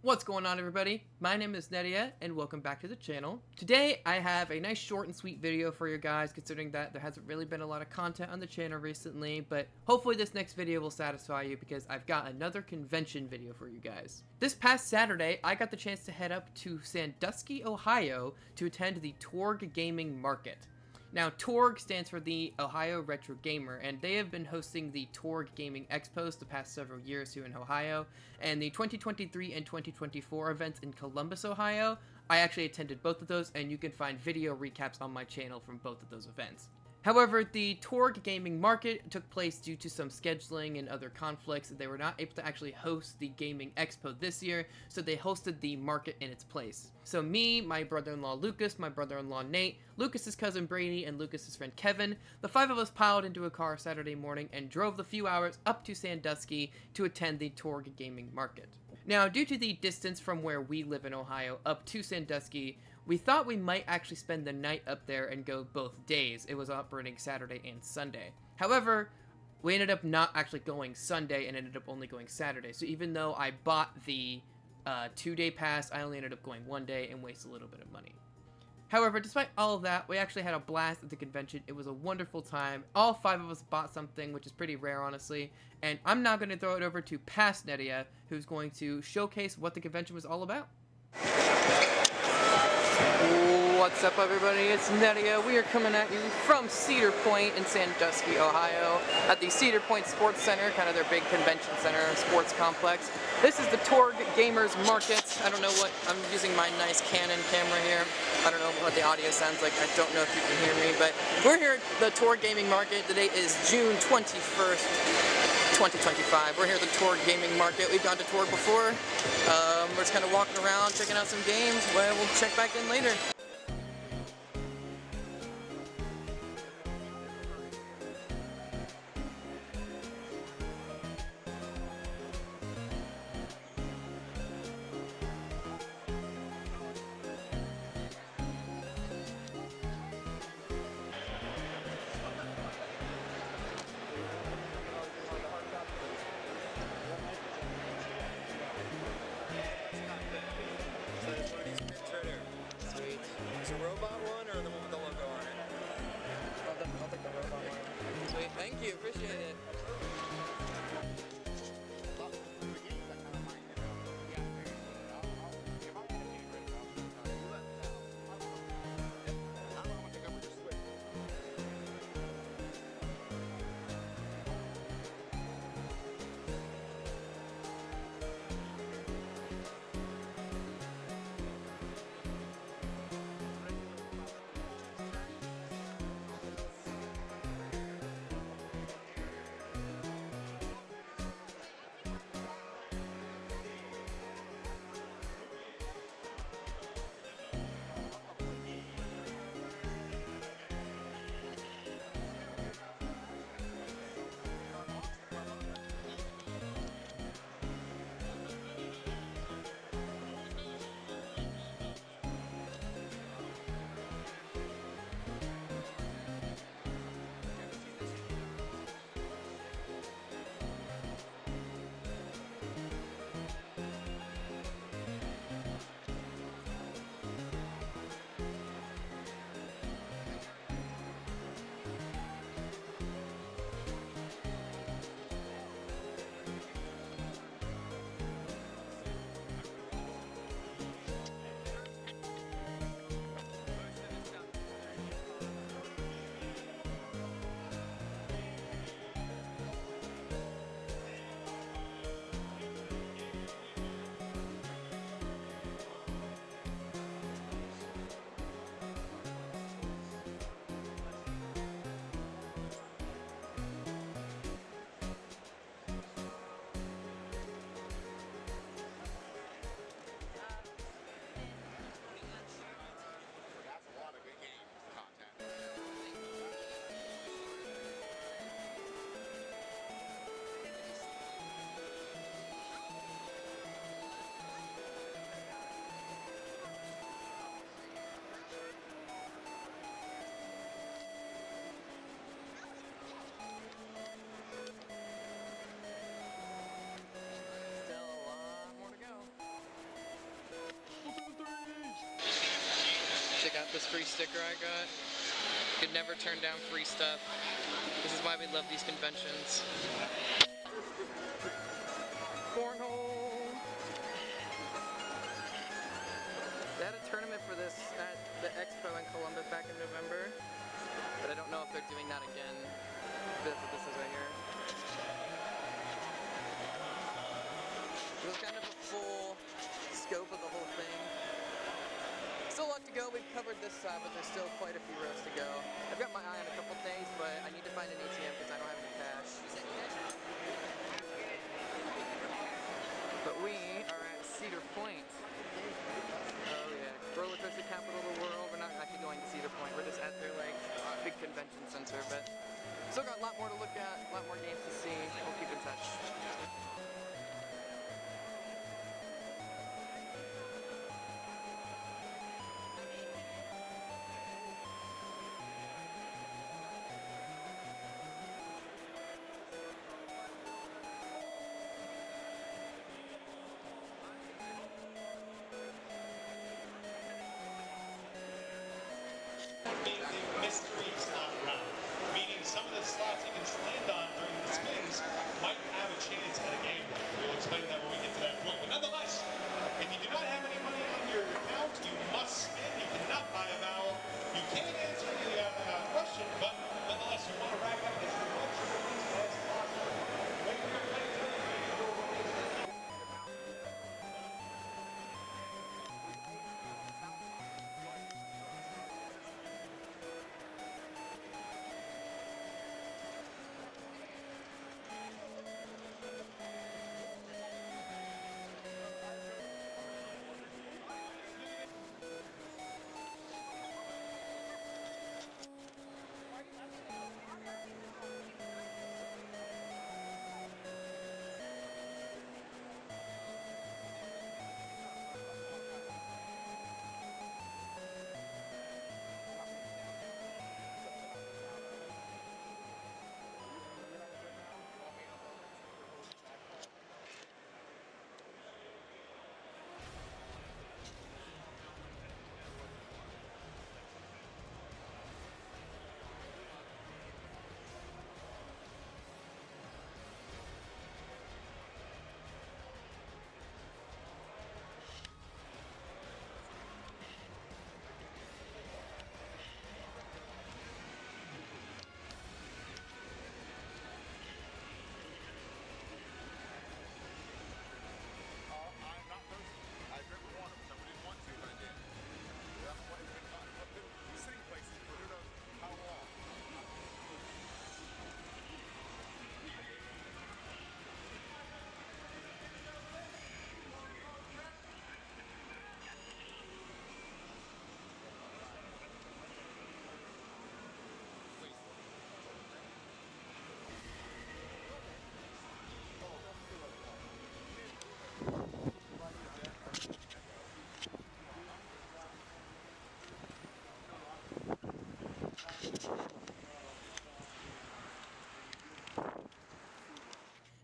What's going on, everybody? My name is Nedia and welcome back to the channel. Today I have a nice short and sweet video for you guys, considering that there hasn't really been a lot of content on the channel recently, but hopefully this next video will satisfy you because I've got another convention video for you guys. This past Saturday I got the chance to head up to Sandusky, Ohio to attend the TORG gaming market. Now, TORG stands for the Ohio Retro Gamer, and they have been hosting the TORG Gaming Expos the past several years here in Ohio, and the 2023 and 2024 events in Columbus, Ohio. I actually attended both of those, and you can find video recaps on my channel from both of those events. However, the TORG gaming market took place due to some scheduling and other conflicts. They were not able to actually host the gaming expo this year, so they hosted the market in its place. So me, my brother-in-law Lucas, my brother-in-law Nate, Lucas's cousin Brady, and Lucas's friend Kevin, the five of us piled into a car Saturday morning and drove the few hours up to Sandusky to attend the TORG gaming market. Now, due to the distance from where we live in Ohio up to Sandusky, we thought we might actually spend the night up there and go both days. It was operating Saturday and Sunday. However, we ended up not actually going Sunday and ended up only going Saturday. So even though I bought the 2-day pass, I only ended up going 1 day and wasted a little bit of money. However, despite all of that, we actually had a blast at the convention. It was a wonderful time. All five of us bought something, which is pretty rare, honestly. And I'm now going to throw it over to past Nedia, who's going to showcase what the convention was all about. What's up, everybody? It's Nedia. We are coming at you from Cedar Point in Sandusky, Ohio, at the Cedar Point Sports Center, kind of their big convention center and sports complex. This is the TORG Gamers Market. I don't know what, I'm using my nice Canon camera here. I don't know what the audio sounds like. I don't know if you can hear me, but we're here at the TORG Gaming Market. The date is June 21st, 2025. We're here at the TORG Gaming Market. We've gone to TORG before. We're just kind of walking around, checking out some games. Well, we'll check back in later. Thank you, appreciate it. This free sticker I got. Could never turn down free stuff. This is why we love these conventions. Cornhole! They had a tournament for this at the Expo in Columbus back in November, but I don't know if they're doing that again. That's what this is right here. It was kind of a full scope of the whole thing. Still a lot to go. We've covered this side, but there's still quite a few rows to go. I've got my eye on a couple things, but I need to find an ATM because I don't have any cash. But we are at Cedar Point. Oh yeah, roller coaster capital of the world. We're not actually going to Cedar Point. We're just at their like big convention center, but still got a lot more to look at, a lot more games to see. We'll keep in touch. Mystery slot round, meaning some of the slots you can land on during the spins might have a chance at a game. We'll explain that when we get to that point. But nonetheless, if you do not have any money on your account, you must spin. You cannot buy a vowel. You can answer the question, but nonetheless, you want to rack up as much of these as possible. When you're ready to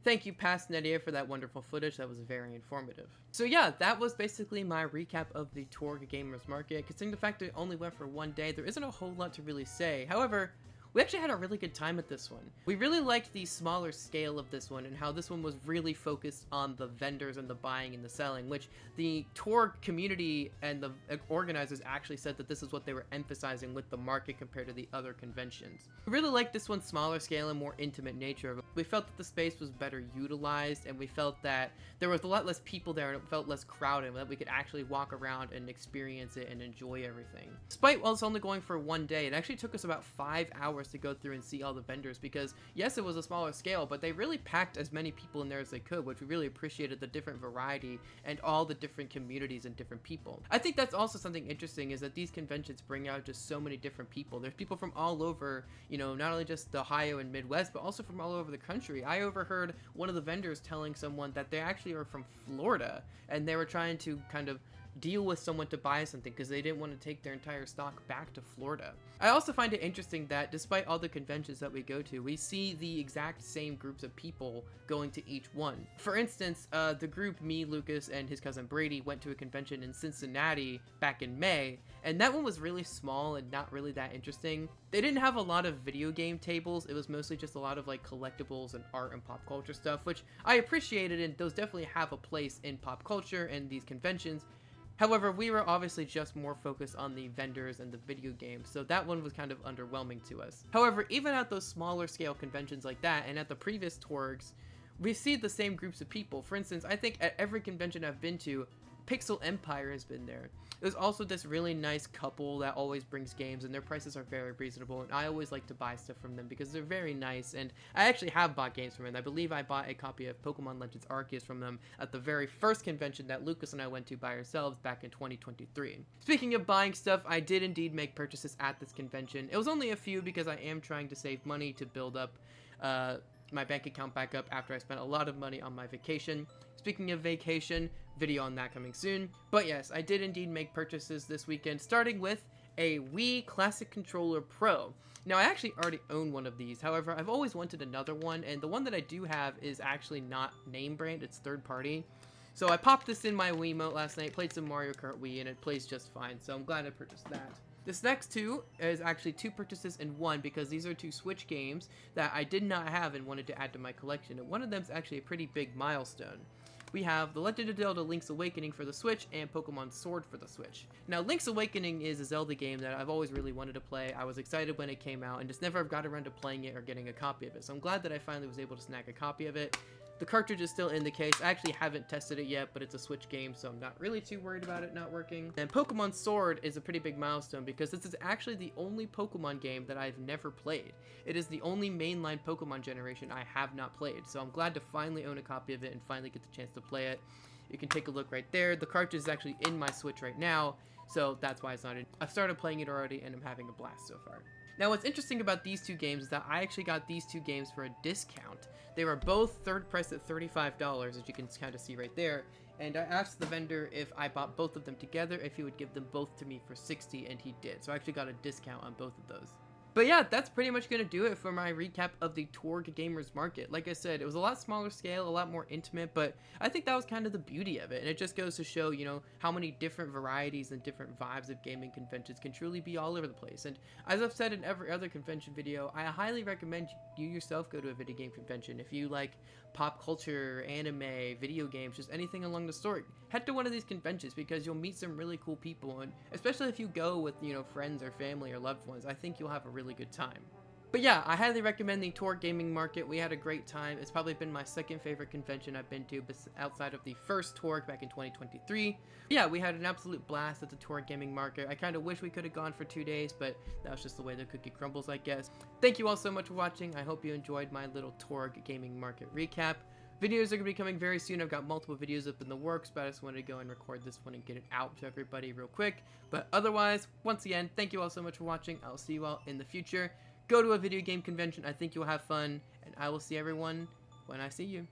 Thank you, Past Nedia, for that wonderful footage. That was very informative. So yeah, that was basically my recap of the TORG Gamers Market. Considering the fact that it only went for one day, there isn't a whole lot to really say. However, we actually had a really good time at this one. We really liked the smaller scale of this one and how this one was really focused on the vendors and the buying and the selling, which the TORG community and the organizers actually said that this is what they were emphasizing with the market compared to the other conventions. We really liked this one's smaller scale and more intimate nature. We felt that the space was better utilized, and we felt that there was a lot less people there and it felt less crowded, and that we could actually walk around and experience it and enjoy everything. Despite us only going for one day, it actually took us about 5 hours to go through and see all the vendors, because yes, it was a smaller scale, but they really packed as many people in there as they could, which we really appreciated, the different variety and all the different communities and different people. I think that's also something interesting, is that these conventions bring out just so many different people. There's people from all over, you know, not only just the Ohio and Midwest, but also from all over the country. I overheard one of the vendors telling someone that they actually are from Florida, and they were trying to kind of deal with someone to buy something because they didn't want to take their entire stock back to Florida. I also find it interesting that despite all the conventions that we go to, we see the exact same groups of people going to each one. For instance, the group, me, Lucas, and his cousin Brady, went to a convention in Cincinnati back in May, and that one was really small and not really that interesting. They didn't have a lot of video game tables. It was mostly just a lot of like collectibles and art and pop culture stuff, which I appreciated, and those definitely have a place in pop culture and these conventions. However, we were obviously just more focused on the vendors and the video games, so that one was kind of underwhelming to us. However, even at those smaller scale conventions like that, and at the previous TORGs, we see the same groups of people. For instance, I think at every convention I've been to, Pixel Empire has been there. There's also this really nice couple that always brings games, and their prices are very reasonable, and I always like to buy stuff from them because they're very nice, and I actually have bought games from them. I believe I bought a copy of Pokemon Legends Arceus from them at the very first convention that Lucas and I went to by ourselves back in 2023. Speaking of buying stuff, I did indeed make purchases at this convention. It was only a few because I am trying to save money to build up my bank account back up after I spent a lot of money on my vacation. Speaking of vacation, video on that coming soon. But yes, I did indeed make purchases this weekend, starting with a Wii Classic Controller Pro. Now, I actually already own one of these. However, I've always wanted another one, and the one that I do have is actually not name brand, it's third party. So I popped this in my Wiimote last night, played some Mario Kart Wii, and it plays just fine, so I'm glad I purchased that. This next two is actually two purchases in one because these are two Switch games that I did not have and wanted to add to my collection, and one of them is actually a pretty big milestone. We have The Legend of Zelda Link's Awakening for the Switch and Pokemon Sword for the Switch. Now, Link's Awakening is a Zelda game that I've always really wanted to play. I was excited when it came out and just never got around to playing it or getting a copy of it, so I'm glad that I finally was able to snag a copy of it. The cartridge is still in the case. I actually haven't tested it yet, but it's a Switch game, so I'm not really too worried about it not working. And Pokemon Sword is a pretty big milestone because this is actually the only Pokemon game that I've never played. It is the only mainline Pokemon generation I have not played, so I'm glad to finally own a copy of it and finally get the chance to play it. You can take a look right there. The cartridge is actually in my Switch right now, so that's why it's not in. I've started playing it already, and I'm having a blast so far. Now, what's interesting about these two games is that I actually got these two games for a discount. They were both third priced at $35, as you can kind of see right there. And I asked the vendor if I bought both of them together, if he would give them both to me for $60, and he did. So I actually got a discount on both of those. But yeah, that's pretty much going to do it for my recap of the TORG Gamers Market. Like I said, it was a lot smaller scale, a lot more intimate, but I think that was kind of the beauty of it. And it just goes to show, you know, how many different varieties and different vibes of gaming conventions can truly be all over the place. And as I've said in every other convention video, I highly recommend you yourself go to a video game convention. If you like pop culture, anime, video games, just anything along the sort, head to one of these conventions because you'll meet some really cool people. And especially if you go with, you know, friends or family or loved ones, I think you'll have a really good time. But yeah, I highly recommend the TORG Gaming Market. We had a great time. It's probably been my second favorite convention I've been to outside of the first TORG back in 2023. Yeah, we had an absolute blast at the TORG Gaming Market. I kind of wish we could have gone for 2 days, but that was just the way the cookie crumbles, I guess. Thank you all so much for watching. I hope you enjoyed my little TORG Gaming Market recap. Videos are going to be coming very soon. I've got multiple videos up in the works, but I just wanted to go and record this one and get it out to everybody real quick. But otherwise, once again, thank you all so much for watching. I'll see you all in the future. Go to a video game convention. I think you'll have fun, and I will see everyone when I see you.